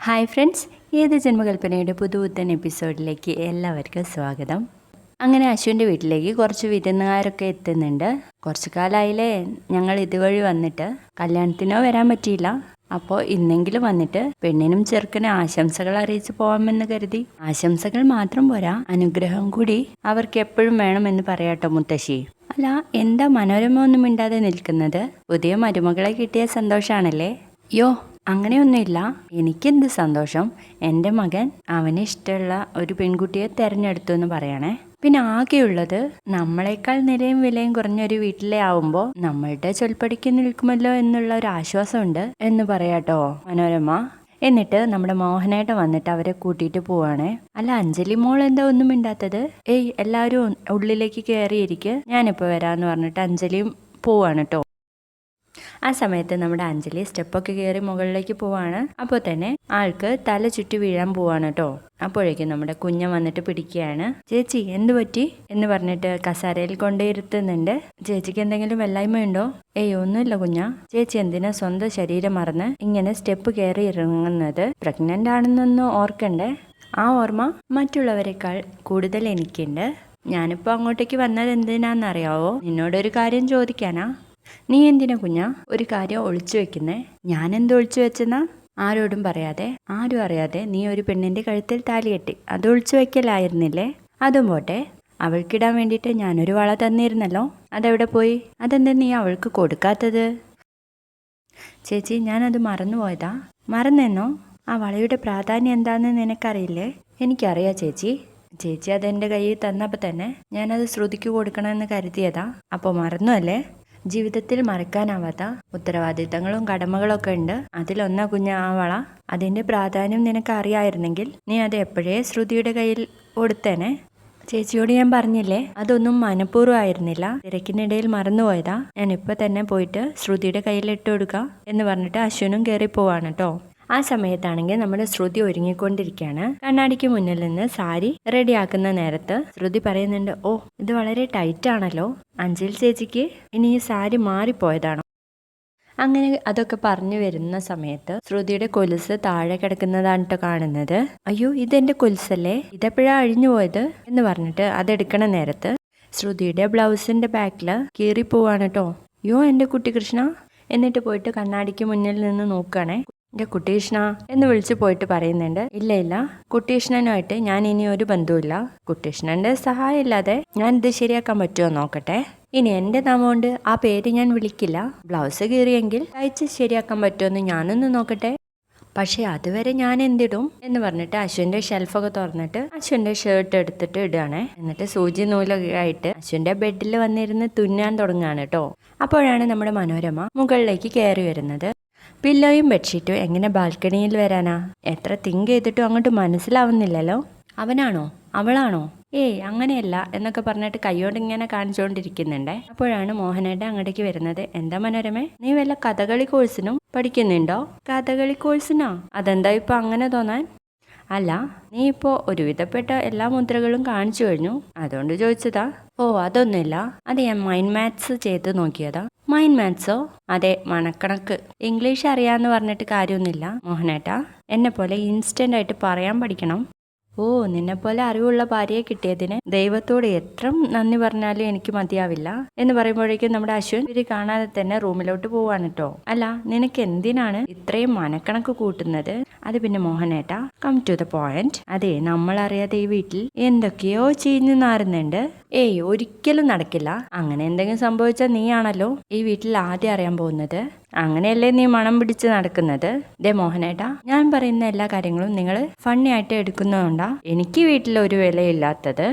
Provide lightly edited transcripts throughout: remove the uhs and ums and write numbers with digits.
Hi friends, ഏത് ജന്മകൽപ്പനയുടെ പുതുപുത്തൻ എപ്പിസോഡിലേക്ക് എല്ലാവർക്കും സ്വാഗതം. അങ്ങനെ അശ്വിൻ്റെ വീട്ടിലേക്ക് കുറച്ച് വിരുന്നുകാരൊക്കെ എത്തുന്നുണ്ട്. കുറച്ച് കാലമായില്ലേ ഞങ്ങൾ ഇതുവഴി വന്നിട്ട്. കല്യാണത്തിനോ വരാൻ പറ്റിയില്ല. അപ്പോൾ ഇന്നെങ്കിലും വന്നിട്ട് പെണ്ണിനും ചെറുക്കനും ആശംസകൾ അറിയിച്ച് പോകാമെന്ന് കരുതി. ആശംസകൾ മാത്രം പോരാ, അനുഗ്രഹം കൂടി അവർക്ക് എപ്പോഴും വേണമെന്ന് പറയാട്ടോ മുത്തശ്ശി. അല്ല, എന്താ മനോരമ ഒന്നും മിണ്ടാതെ നിൽക്കുന്നത്? പുതിയ മരുമകളെ കിട്ടിയ സന്തോഷാണല്ലേ? യോ, അങ്ങനെയൊന്നുമില്ല. എനിക്കെന്ത് സന്തോഷം. എൻ്റെ മകൻ അവന് ഇഷ്ടമുള്ള ഒരു പെൺകുട്ടിയെ തിരഞ്ഞെടുത്തു എന്ന് പറയണേ. പിന്നെ ആകെയുള്ളത് നമ്മളെക്കാൾ നിലയും വിലയും കുറഞ്ഞൊരു വീട്ടിലെ ആവുമ്പോൾ നമ്മളുടെ ചൊൽപ്പടിക്ക് നിൽക്കുമല്ലോ എന്നുള്ള ഒരു ആശ്വാസമുണ്ട് എന്ന് പറയാട്ടോ മനോരമ. എന്നിട്ട് നമ്മുടെ മോഹനേട്ടൻ വന്നിട്ട് അവരെ കൂട്ടിയിട്ട് പോവാണേ. അല്ല, അഞ്ജലി മോൾ എന്താ ഒന്നും മിണ്ടാത്തത്? ഏയ്, എല്ലാവരും ഉള്ളിലേക്ക് കയറിയിരിക്കുക, ഞാനിപ്പോൾ വരാമെന്ന് പറഞ്ഞിട്ട് അഞ്ജലിയും പോവാണ് കേട്ടോ. ആ സമയത്ത് നമ്മുടെ അഞ്ജലി സ്റ്റെപ്പൊക്കെ കയറി മുകളിലേക്ക് പോവാണ്. അപ്പോൾ തന്നെ ആൾക്ക് തല ചുറ്റി വീഴാൻ പോവാണ് കേട്ടോ. അപ്പോഴേക്കും നമ്മുടെ കുഞ്ഞൻ വന്നിട്ട് പിടിക്കുകയാണ്. ചേച്ചി എന്തു പറ്റി എന്ന് പറഞ്ഞിട്ട് കസാരയിൽ കൊണ്ടിരുത്തുന്നുണ്ട്. ചേച്ചിക്ക് എന്തെങ്കിലും വെല്ലായ്മയുണ്ടോ? ഏയ്, ഒന്നുമില്ല കുഞ്ഞ. ചേച്ചി എന്തിനാ സ്വന്തം ശരീരം മറന്ന് ഇങ്ങനെ സ്റ്റെപ്പ് കയറി ഇറങ്ങുന്നത്? പ്രഗ്നന്റ് ആണെന്നൊന്നും ഓർക്കണ്ടേ? ആ ഓർമ്മ മറ്റുള്ളവരെക്കാൾ കൂടുതൽ എനിക്കുണ്ട്. ഞാനിപ്പോൾ അങ്ങോട്ടേക്ക് വന്നത് എന്തിനാണെന്നറിയാവോ? നിന്നോടൊരു കാര്യം ചോദിക്കാനാ. നീ എന്തിനാ കുഞ്ഞാ ഒരു കാര്യം ഒളിച്ചു വെക്കുന്നേ? ഞാൻ എന്ത് ഒളിച്ചു വെച്ചെന്നാ? ആരോടും പറയാതെ, ആരും അറിയാതെ നീ ഒരു പെണ്ണിന്റെ കഴുത്തിൽ താലി കെട്ടി. അത് ഒളിച്ചു വെക്കലായിരുന്നില്ലേ? അതും പോട്ടെ, അവൾക്കിടാൻ വേണ്ടിയിട്ട് ഞാനൊരു വള തന്നിരുന്നല്ലോ, അതെവിടെ പോയി? അതെന്താ നീ അവൾക്ക് കൊടുക്കാത്തത്? ചേച്ചി, ഞാനത് മറന്നുപോയതാ. മറന്നെന്നോ? ആ വളയുടെ പ്രാധാന്യം എന്താണെന്ന് നിനക്കറിയില്ലേ? എനിക്കറിയാം ചേച്ചി. ചേച്ചി അതെൻ്റെ കയ്യിൽ തന്നപ്പോൾ തന്നെ ഞാനത് ശ്രുതിക്ക് കൊടുക്കണമെന്ന് കരുതിയതാ. അപ്പോൾ മറന്നു അല്ലേ? ജീവിതത്തിൽ മറക്കാനാവാത്ത ഉത്തരവാദിത്തങ്ങളും കടമകളൊക്കെ ഉണ്ട്. അതിലൊന്നാ കുഞ്ഞ ആ വള. അതിൻ്റെ പ്രാധാന്യം നിനക്ക് അറിയായിരുന്നെങ്കിൽ നീ അത് എപ്പോഴേ ശ്രുതിയുടെ കയ്യിൽ കൊടുത്തേനെ. ചേച്ചിയോട് ഞാൻ പറഞ്ഞില്ലേ, അതൊന്നും മനഃപൂർവ്വമായിരുന്നില്ല, തിരക്കിനിടയിൽ മറന്നുപോയതാ. ഞാൻ ഇപ്പം തന്നെ പോയിട്ട് ശ്രുതിയുടെ കയ്യിൽ ഇട്ട് കൊടുക്കാം എന്ന് പറഞ്ഞിട്ട് അശ്വിനും കയറി പോവാണ് കേട്ടോ. ആ സമയത്താണെങ്കിൽ നമ്മുടെ ശ്രുതി ഒരുങ്ങിക്കൊണ്ടിരിക്കുകയാണ്. കണ്ണാടിക്ക് മുന്നിൽ നിന്ന് സാരി റെഡിയാക്കുന്ന നേരത്ത് ശ്രുതി പറയുന്നുണ്ട്, ഓ, ഇത് വളരെ ടൈറ്റ് ആണല്ലോ. അഞ്ജലി ചേച്ചിക്ക് ഇനി ഈ സാരി മാറിപ്പോയതാണോ? അങ്ങനെ അതൊക്കെ പറഞ്ഞു വരുന്ന സമയത്ത് ശ്രുതിയുടെ കൊലുസ് താഴെ കിടക്കുന്നതാണ് കേട്ടോ കാണുന്നത്. അയ്യോ, ഇതെന്റെ കൊലുസല്ലേ, ഇതെപ്പോഴാ അഴിഞ്ഞു പോയത് എന്ന് പറഞ്ഞിട്ട് അതെടുക്കണ നേരത്ത് ശ്രുതിയുടെ ബ്ലൗസിന്റെ ബാക്കില് കീറിപ്പോവാണ് കേട്ടോ. അയ്യോ, എൻ്റെ കുട്ടി കൃഷ്ണ. എന്നിട്ട് പോയിട്ട് കണ്ണാടിക്ക് മുന്നിൽ നിന്ന് നോക്കുകയാണേ. എൻ്റെ കുട്ടീഷ്ണ എന്ന് വിളിച്ചു പോയിട്ട് പറയുന്നുണ്ട്, ഇല്ല, കുട്ടീഷ്ണനുമായിട്ട് ഞാൻ ഇനി ഒരു ബന്ധവുമില്ല. കുട്ടീഷ്ണന്റെ സഹായം ഇല്ലാതെ ഞാൻ ഇത് ശരിയാക്കാൻ പറ്റുമോ നോക്കട്ടെ. ഇനി എൻ്റെ നാമം കൊണ്ട് ആ പേര് ഞാൻ വിളിക്കില്ല. ബ്ലൗസ് കീറിയെങ്കിൽ തയ്ച്ച് ശരിയാക്കാൻ പറ്റുമെന്ന് ഞാനൊന്ന് നോക്കട്ടെ. പക്ഷെ അതുവരെ ഞാൻ എന്തിടും എന്ന് പറഞ്ഞിട്ട് അശ്വിൻ്റെ ഷെൽഫൊക്കെ തുറന്നിട്ട് അശ്വിൻ്റെ ഷർട്ട് എടുത്തിട്ട് ഇടുകയാണേ. എന്നിട്ട് സൂചി നൂലൊക്കെ ആയിട്ട് അശ്വിൻ്റെ ബെഡിൽ വന്നിരുന്ന് തുന്നാൻ തുടങ്ങുകയാണ് കേട്ടോ. അപ്പോഴാണ് നമ്മുടെ മനോരമ മുകളിലേക്ക് കയറി വരുന്നത്. പില്ലോയും ബെഡ്ഷീറ്റും എങ്ങനെ ബാൽക്കണിയിൽ വരാനാ? എത്ര തിങ്ക് ചെയ്തിട്ടും അങ്ങോട്ട് മനസ്സിലാവുന്നില്ലല്ലോ. അവനാണോ അവളാണോ? ഏയ്, അങ്ങനെയല്ല എന്നൊക്കെ പറഞ്ഞിട്ട് കൈയോട് ഇങ്ങനെ കാണിച്ചുകൊണ്ടിരിക്കുന്നുണ്ടേ. അപ്പോഴാണ് മോഹനേട്ടൻ അങ്ങോട്ടേക്ക് വരുന്നത്. എന്താ മനോരമേ, നീ വല്ല കഥകളി കോഴ്സിനും പഠിക്കുന്നുണ്ടോ? കഥകളി കോഴ്സിനോ? അതെന്താ ഇപ്പൊ അങ്ങനെ തോന്നാൻ? അല്ല, നീ ഇപ്പോൾ ഒരുവിധപ്പെട്ട എല്ലാ മുദ്രകളും കാണിച്ചു കഴിഞ്ഞു, അതുകൊണ്ട് ചോദിച്ചതാ. ഓ, അതൊന്നുമില്ല. അത് ഞാൻ മൈൻഡ് മാത്സ് ചെയ്ത് നോക്കിയതാ. മൈൻഡ് മാത്സോ? അതെ, മനക്കണക്ക്. ഇംഗ്ലീഷ് അറിയാന്ന് പറഞ്ഞിട്ട് കാര്യമൊന്നുമില്ല മോഹനേട്ടാ. എന്നെ പോലെ ഇൻസ്റ്റന്റ് ആയിട്ട് പറയാൻ പഠിക്കണം. ഓ, നിന്നെപ്പോലെ അറിവുള്ള ഭാര്യയെ കിട്ടിയതിന് ദൈവത്തോട് എത്ര നന്ദി പറഞ്ഞാലും എനിക്ക് മതിയാവില്ല എന്ന് പറയുമ്പോഴേക്കും നമ്മുടെ അശ്വിൻ ഇവര് കാണാതെ തന്നെ റൂമിലോട്ട് പോവാണ് കേട്ടോ. അല്ല, നിനക്ക് എന്തിനാണ് ഇത്രയും മനക്കണക്ക് കൂട്ടുന്നത്? അത് പിന്നെ മോഹനേട്ടാ, കം ടു ദ പോയിന്റ്. അതെ, നമ്മളറിയാതെ ഈ വീട്ടിൽ എന്തൊക്കെയോ ചീഞ്ഞു നാറുന്നുണ്ട്. ഏയ്, ഒരിക്കലും നടക്കില്ല. അങ്ങനെ എന്തെങ്കിലും സംഭവിച്ചാൽ നീയാണല്ലോ ഈ വീട്ടിൽ ആദ്യം അറിയാൻ പോകുന്നത്. അങ്ങനെയല്ലേ നീ മണം പിടിച്ച് നടക്കുന്നത്? ദേ മോഹനേട്ടാ, ഞാൻ പറയുന്ന എല്ലാ കാര്യങ്ങളും നിങ്ങൾ ഫണ്ണി ആയിട്ട് എടുക്കുന്നതുകൊണ്ടാ എനിക്ക് വീട്ടിൽ ഒരു വിലയില്ലാത്തത്.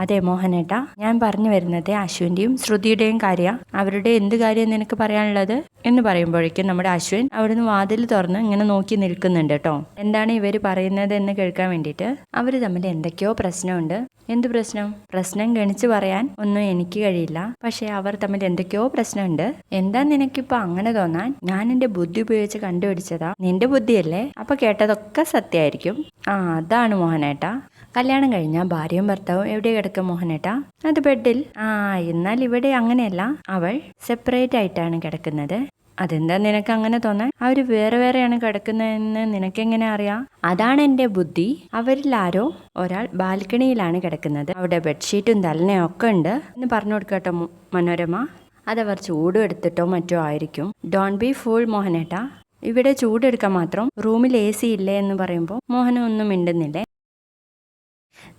അതെ മോഹനേട്ടാ, ഞാൻ പറഞ്ഞു വരുന്നത് അശ്വിൻ്റെയും ശ്രുതിയുടെയും കാര്യം. അവരുടെ എന്ത് കാര്യം നിനക്ക് പറയാനുള്ളത് എന്ന് പറയുമ്പോഴേക്കും നമ്മുടെ അശ്വിൻ അവിടുന്ന് വാതിൽ തുറന്ന് ഇങ്ങനെ നോക്കി നിൽക്കുന്നുണ്ട് കേട്ടോ. എന്താണ് ഇവർ പറയുന്നത് എന്ന് കേൾക്കാൻ വേണ്ടിയിട്ട്. അവർ തമ്മിൽ എന്തൊക്കെയോ പ്രശ്നമുണ്ട്. എന്ത് പ്രശ്നം? പ്രശ്നം ഗണിച്ച് പറയാൻ ഒന്നും എനിക്ക് കഴിയില്ല, പക്ഷെ അവർ തമ്മിൽ എന്തൊക്കെയോ പ്രശ്നമുണ്ട്. എന്താ നിനക്കിപ്പോ അങ്ങനെ തോന്നാൻ? ഞാൻ എന്റെ ബുദ്ധി ഉപയോഗിച്ച് കണ്ടുപിടിച്ചതാ. നിന്റെ ബുദ്ധിയല്ലേ? അപ്പൊ കേട്ടതൊക്കെ സത്യമായിരിക്കും. ആ, അതാണ് മോഹനേട്ടാ. കല്യാണം കഴിഞ്ഞാൽ ഭാര്യയും ഭർത്താവും എവിടെ കിടക്കും മോഹനേട്ടാ? അത് ബെഡിൽ. ആ, എന്നാൽ ഇവിടെ അങ്ങനെയല്ല, അവൾ സെപ്പറേറ്റ് ആയിട്ടാണ് കിടക്കുന്നത്. അതെന്താ നിനക്ക് അങ്ങനെ തോന്നാൻ? അവര് വേറെ വേറെയാണ് കിടക്കുന്നതെന്ന് നിനക്കെങ്ങനെ അറിയാം? അതാണ് എൻ്റെ ബുദ്ധി. അവരിൽ ആരോ ഒരാൾ ബാൽക്കണിയിലാണ് കിടക്കുന്നത്. അവിടെ ബെഡ്ഷീറ്റും തലനയും ഒക്കെ ഉണ്ട് എന്ന് പറഞ്ഞു കൊടുക്കട്ടോ മനോരമ. അതവർ ചൂടെടുത്തിട്ടോ മറ്റോ ആയിരിക്കും. ഡോണ്ട് ബി ഫൂൾ മോഹനേട്ടാ. ഇവിടെ ചൂടെടുക്കാൻ മാത്രം റൂമിൽ AC ഇല്ലേ എന്ന് പറയുമ്പോൾ മോഹന ഒന്നും മിണ്ടുന്നില്ലേ.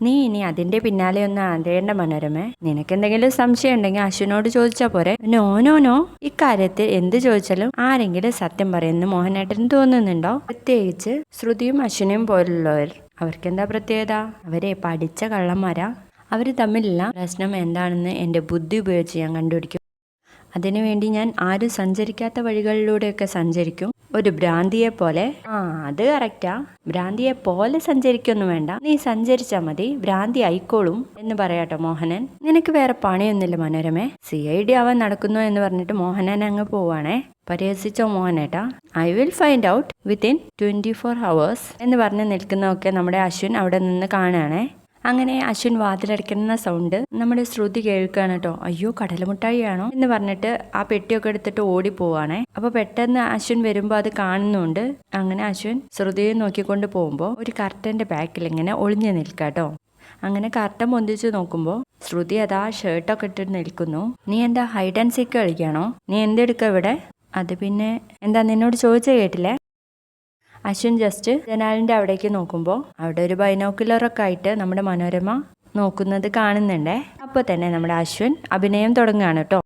നീ ഇനി അതിന്റെ പിന്നാലെ ഒന്നും അറിയേണ്ട മനോരമേ. നിനക്കെന്തെങ്കിലും സംശയം ഉണ്ടെങ്കിൽ അശ്വിനോട് ചോദിച്ചാൽ പോരെ. നോ ഇക്കാര്യത്തിൽ എന്ത് ചോദിച്ചാലും ആരെങ്കിലും സത്യം പറയുന്നു മോഹനേട്ടന് തോന്നുന്നുണ്ടോ? പ്രത്യേകിച്ച് ശ്രുതിയും അശ്വിനെയും പോലുള്ളവർ. അവർക്കെന്താ പ്രത്യേകത? അവരെ പഠിച്ച കള്ളന്മാരാ. അവര് തമ്മിലുള്ള പ്രശ്നം എന്താണെന്ന് എൻ്റെ ബുദ്ധി ഉപയോഗിച്ച് ഞാൻ കണ്ടുപിടിക്കും. അതിനുവേണ്ടി ഞാൻ ആരും സഞ്ചരിക്കാത്ത വഴികളിലൂടെയൊക്കെ സഞ്ചരിക്കും, ഒരു ഭ്രാന്തിയെ പോലെ. അത് കറക്റ്റാ. ഭ്രാന്തിയെ പോലെ സഞ്ചരിക്കൊന്നും വേണ്ട, നീ സഞ്ചരിച്ചാ മതി, ഭ്രാന്തി ആയിക്കോളും എന്ന് പറയാട്ടോ മോഹനൻ. നിനക്ക് വേറെ പണിയൊന്നുമില്ല മനോരമേ. CID ആവാൻ നടക്കുന്നു എന്ന് പറഞ്ഞിട്ട് മോഹനൻ അങ്ങ് പോവാണേ. പരിഹസിച്ചോ മോഹനേട്ടാ? I will find out within 24 hours എന്ന് പറഞ്ഞ് നിൽക്കുന്നതൊക്കെ നമ്മുടെ അശ്വിൻ അവിടെ നിന്ന് കാണുകയാണേ. അങ്ങനെ അശ്വിൻ വാതിലടയ്ക്കുന്ന സൗണ്ട് നമ്മുടെ ശ്രുതി കേൾക്കുകയാണ് കേട്ടോ. അയ്യോ, കടലമുട്ടായിയാണോ എന്ന് പറഞ്ഞിട്ട് ആ പെട്ടിയൊക്കെ എടുത്തിട്ട് ഓടിപ്പോവാണേ. അപ്പൊ പെട്ടെന്ന് അശ്വിൻ വരുമ്പോൾ അത് കാണുന്നുണ്ട്. അങ്ങനെ അശ്വിൻ ശ്രുതിയെ നോക്കിക്കൊണ്ട് പോകുമ്പോൾ ഒരു കർട്ടന്റെ ബാക്കിൽ ഇങ്ങനെ ഒളിഞ്ഞു നിൽക്കാട്ടോ. അങ്ങനെ കർട്ടൻ പൊന്തിച്ച് നോക്കുമ്പോൾ ശ്രുതി അതാ ഷർട്ടൊക്കെ ഇട്ടിട്ട് നിൽക്കുന്നു. നീ എന്താ ഹൈഡ് ആൻഡ് സീക്ക് കളിക്കുകയാണോ? നീ എന്തെടുക്ക ഇവിടെ? അത് പിന്നെ എന്താ നിന്നോട് ചോദിച്ചേ കേട്ടില്ലേ? അശ്വിൻ ജസ്റ്റ് ജനാലിൻ്റെ അവിടേക്ക് നോക്കുമ്പോൾ അവിടെ ഒരു ബൈനോക്കുലറൊക്കെ ആയിട്ട് നമ്മുടെ മനോരമ നോക്കുന്നത് കാണുന്നുണ്ടേ. അപ്പോൾ തന്നെ നമ്മുടെ അശ്വിൻ അഭിനയം തുടങ്ങുകയാണ് കേട്ടോ.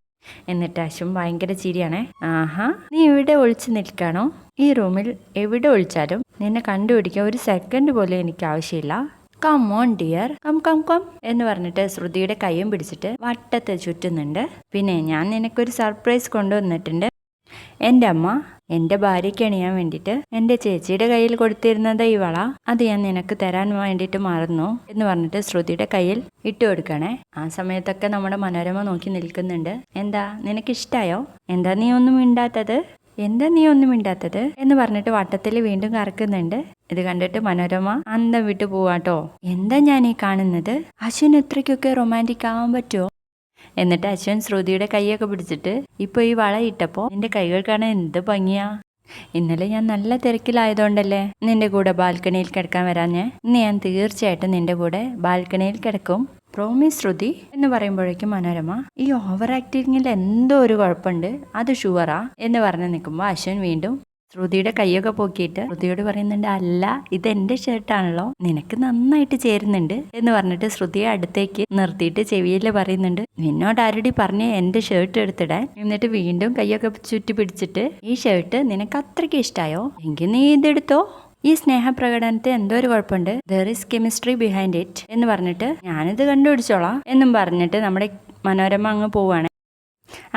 എന്നിട്ട് അശ്വിൻ ഭയങ്കര ചിരിയാണേ. ആഹാ, നീ ഇവിടെ ഒളിച്ചു നിൽക്കാണോ? ഈ റൂമിൽ എവിടെ ഒളിച്ചാലും നിന്നെ കണ്ടുപിടിക്കാൻ ഒരു സെക്കൻഡ് പോലും എനിക്ക് ആവശ്യമില്ല. കം ഓൺ ഡിയർ, കം എന്ന് പറഞ്ഞിട്ട് ശ്രുതിയുടെ കൈയും പിടിച്ചിട്ട് വട്ടത്ത് ചുറ്റുന്നുണ്ട്. പിന്നെ ഞാൻ നിനക്കൊരു സർപ്രൈസ് കൊണ്ടുവന്നിട്ടുണ്ട്. എൻ്റെ അമ്മ എൻ്റെ ഭാര്യയ്ക്ക് അണിയാൻ വേണ്ടിയിട്ട് എൻ്റെ ചേച്ചിയുടെ കയ്യിൽ കൊടുത്തിരുന്നത് ഈ വള, അത് ഞാൻ നിനക്ക് തരാൻ വേണ്ടിയിട്ട് മറന്നു എന്ന് പറഞ്ഞിട്ട് ശ്രുതിയുടെ കയ്യിൽ ഇട്ട് കൊടുക്കണേ. ആ സമയത്തൊക്കെ നമ്മുടെ മനോരമ നോക്കി നിൽക്കുന്നുണ്ട്. എന്താ നിനക്കിഷ്ടായോ? എന്താ നീ ഒന്നും മിണ്ടാത്തത് എന്ന് പറഞ്ഞിട്ട് വട്ടത്തിൽ വീണ്ടും കറക്കുന്നുണ്ട്. ഇത് കണ്ടിട്ട് മനോരമ അന്തം വിട്ടു പോവാട്ടോ. എന്താ ഞാൻ ഈ കാണുന്നത്? അശ്വിൻ ഇത്രയ്ക്കൊക്കെ റൊമാൻറ്റിക് ആവാൻ പറ്റുമോ? എന്നിട്ട് അശ്വിൻ ശ്രുതിയുടെ കൈയൊക്കെ പിടിച്ചിട്ട് ഇപ്പോൾ ഈ വള ഇട്ടപ്പോൾ നിന്റെ കൈകൾ കാണാൻ എന്ത് ഭംഗിയാ. ഇന്നലെ ഞാൻ നല്ല തിരക്കിലായതുകൊണ്ടല്ലേ നിന്റെ കൂടെ ബാൽക്കണിയിൽ കിടക്കാൻ വരാഞ്ഞ്. ഇന്ന് ഞാൻ തീർച്ചയായിട്ടും നിന്റെ കൂടെ ബാൽക്കണിയിൽ കിടക്കും. പ്രോമിസ് ശ്രുതി എന്ന് പറയുമ്പോഴേക്കും മനോരമ ഈ ഓവർ ആക്ടിങ്ങിൽ എന്തോ ഒരു കുഴപ്പമുണ്ട്, അത് ഷുവറാ എന്ന് പറഞ്ഞ് നിൽക്കുമ്പോൾ അശ്വിൻ വീണ്ടും ശ്രുതിയുടെ കൈയൊക്കെ പോക്കിയിട്ട് ശ്രുതിയോട് പറയുന്നുണ്ട്, അല്ല ഇത് എൻ്റെ ഷർട്ടാണല്ലോ, നിനക്ക് നന്നായിട്ട് ചേരുന്നുണ്ട് എന്ന് പറഞ്ഞിട്ട് ശ്രുതിയെ അടുത്തേക്ക് നിർത്തിയിട്ട് ചെവിയിൽ പറയുന്നുണ്ട്, നിന്നോട് ആരുടെ പറഞ്ഞ് എൻ്റെ ഷർട്ട് എടുത്തിടാൻ? എന്നിട്ട് വീണ്ടും കൈയൊക്കെ ചുറ്റി പിടിച്ചിട്ട് ഈ ഷർട്ട് നിനക്ക് അത്രയ്ക്ക് ഇഷ്ടമായോ? എങ്കിൽ നീ ഇതെടുത്തോ. ഈ സ്നേഹപ്രകടനത്തെ എന്തോ ഒരു കുഴപ്പമുണ്ട്, there is chemistry behind it എന്ന് പറഞ്ഞിട്ട് ഞാനിത് കണ്ടുപിടിച്ചോളാം എന്നും പറഞ്ഞിട്ട് നമ്മുടെ മനോരമ അങ്ങ് പോവാണ്.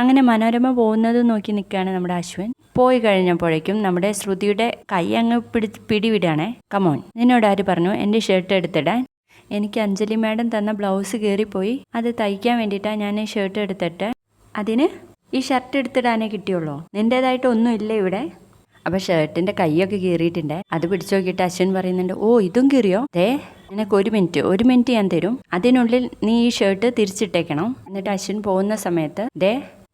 അങ്ങനെ മനോരമ പോകുന്നത് നോക്കി നിൽക്കുകയാണ് നമ്മുടെ അശ്വിൻ. പോയി കഴിഞ്ഞപ്പോഴേക്കും നമ്മുടെ ശ്രുതിയുടെ കൈ അങ്ങ് പിടിവിടാണേ. കമോൺ, നിന്നോട് ആര് പറഞ്ഞു എൻ്റെ ഷർട്ട് എടുത്തിടാൻ? എനിക്ക് അഞ്ജലി മാഡം തന്ന ബ്ലൗസ് കീറിപ്പോയി, അത് തയ്ക്കാൻ വേണ്ടിയിട്ടാണ് ഞാൻ ഈ ഷർട്ട് എടുത്തിട്ട്. അതിന് ഈ ഷർട്ട് എടുത്തിടാനേ കിട്ടിയുള്ളൂ, നിൻ്റേതായിട്ട് ഒന്നും ഇല്ല ഇവിടെ. അപ്പോൾ ഷർട്ടിൻ്റെ കൈയൊക്കെ കീറിയിട്ടുണ്ട്. അത് പിടിച്ചു നോക്കിയിട്ട് അശ്വിൻ പറയുന്നുണ്ട്, ഓ ഇതും കീറിയോ? നിനക്ക് ഒരു മിനിറ്റ് ഞാൻ തരും, അതിനുള്ളിൽ നീ ഈ ഷർട്ട് തിരിച്ചിട്ടേക്കണം. എന്നിട്ട് അശ്വിൻ പോകുന്ന സമയത്ത്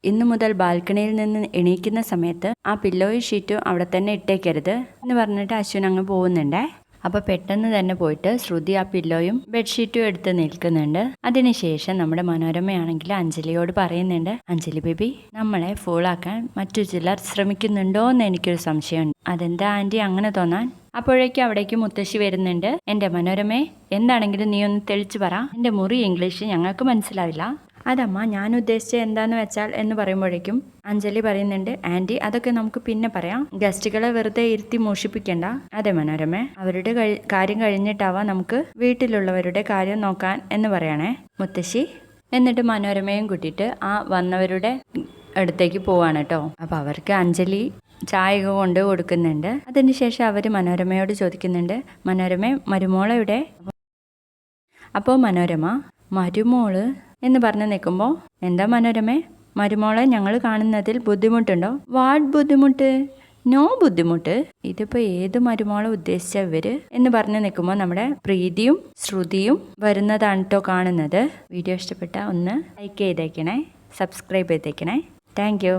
ഇന്നു മുതൽ ബാൽക്കണിയിൽ നിന്ന് എണീക്കുന്ന സമയത്ത് ആ പില്ലോയും ഷീറ്റും അവിടെ തന്നെ ഇട്ടേക്കരുത് എന്ന് പറഞ്ഞിട്ട് അശ്വിൻ അങ്ങ് പോകുന്നുണ്ടേ. അപ്പോൾ പെട്ടെന്ന് തന്നെ പോയിട്ട് ശ്രുതി ആ പില്ലോയും ബെഡ്ഷീറ്റും എടുത്ത് നിൽക്കുന്നുണ്ട്. അതിനുശേഷം നമ്മുടെ മനോരമയാണെങ്കിൽ അഞ്ജലിയോട് പറയുന്നുണ്ട്, അഞ്ജലി ബേബി, നമ്മളെ ഫൂളാക്കാൻ മറ്റു ചിലർ ശ്രമിക്കുന്നുണ്ടോ എന്ന് എനിക്കൊരു സംശയമുണ്ട്. അതെന്താ ആൻറ്റി അങ്ങനെ തോന്നാൻ? അപ്പോഴേക്കും അവിടേക്ക് മുത്തശ്ശി വരുന്നുണ്ട്. എൻ്റെ മനോരമേ, എന്താണെങ്കിലും നീ ഒന്ന് തെളിച്ചു പറ, എൻ്റെ മുറി ഇംഗ്ലീഷ് ഞങ്ങൾക്ക് മനസ്സിലാവില്ല. അതമ്മ ഞാൻ ഉദ്ദേശിച്ചത് എന്താന്ന് വെച്ചാൽ എന്ന് പറയുമ്പോഴേക്കും അഞ്ജലി പറയുന്നുണ്ട്, ആൻറ്റി അതൊക്കെ നമുക്ക് പിന്നെ പറയാം, ഗസ്റ്റുകളെ വെറുതെ ഇരുത്തി മോഷിപ്പിക്കണ്ട. അതെ മനോരമേ, അവരുടെ കാര്യം കഴിഞ്ഞിട്ടാവാം നമുക്ക് വീട്ടിലുള്ളവരുടെ കാര്യം നോക്കാൻ എന്ന് പറയണേ മുത്തശ്ശി. എന്നിട്ട് മനോരമയും കൂട്ടിയിട്ട് ആ വന്നവരുടെ അടുത്തേക്ക് പോവാണ് കേട്ടോ. അപ്പോൾ അവർക്ക് അഞ്ജലി ചായ കൊണ്ട് കൊടുക്കുന്നുണ്ട്. അതിനുശേഷം അവർ മനോരമയോട് ചോദിക്കുന്നുണ്ട്, മനോരമ മരുമോളെവിടെ? അപ്പോൾ മനോരമ മരുമോള് എന്ന് പറഞ്ഞ് നിൽക്കുമ്പോൾ, എന്താ മനോരമേ, മരുമോളെ ഞങ്ങൾ കാണുന്നതിൽ ബുദ്ധിമുട്ടുണ്ടോ? വാട്ട് ബുദ്ധിമുട്ട്? നോ ബുദ്ധിമുട്ട്. ഇതിപ്പോൾ ഏത് മരുമോളെ ഉദ്ദേശിച്ച ഇവര് എന്ന് പറഞ്ഞ് നിൽക്കുമ്പോൾ നമ്മുടെ പ്രീതിയും ശ്രുതിയും വരുന്നതാണ് കേട്ടോ കാണുന്നത്. വീഡിയോ ഇഷ്ടപ്പെട്ട ഒന്ന് ലൈക്ക് ചെയ്തേക്കണേ, സബ്സ്ക്രൈബ് ചെയ്തേക്കണേ. Thank you.